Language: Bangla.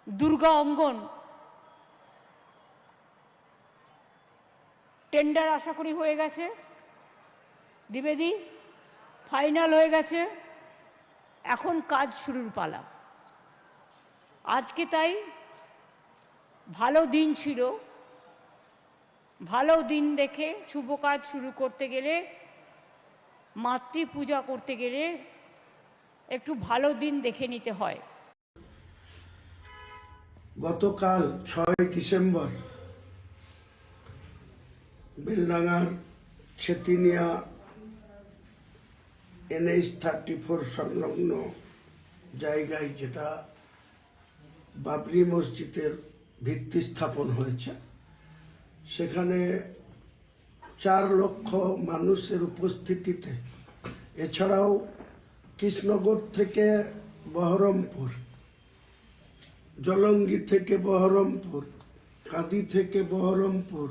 দুর্গা অঙ্গন টেন্ডার আশা করি হয়ে গেছে, দ্বিবেদী ফাইনাল হয়ে গেছে, এখন কাজ শুরুর পালা। আজকে তাই ভালো দিন ছিল, ভালো দিন দেখে শুভ কাজ শুরু করতে গেলে, মাতৃপূজা করতে গেলে একটু ভালো দিন দেখে নিতে হয়। গতকাল 6 ডিসেম্বর বেলডাঙ্গার ছেতিনিয়া NH-34 সংলগ্ন জায়গায়, যেটা বাবরি মসজিদের ভিত্তি স্থাপন হয়েছে, সেখানে 4 লক্ষ মানুষের উপস্থিতিতে, এছাড়াও কৃষ্ণগড় থেকে বহরমপুর, জলঙ্গি থেকে বহরমপুর, কাঁদি থেকে বহরমপুর,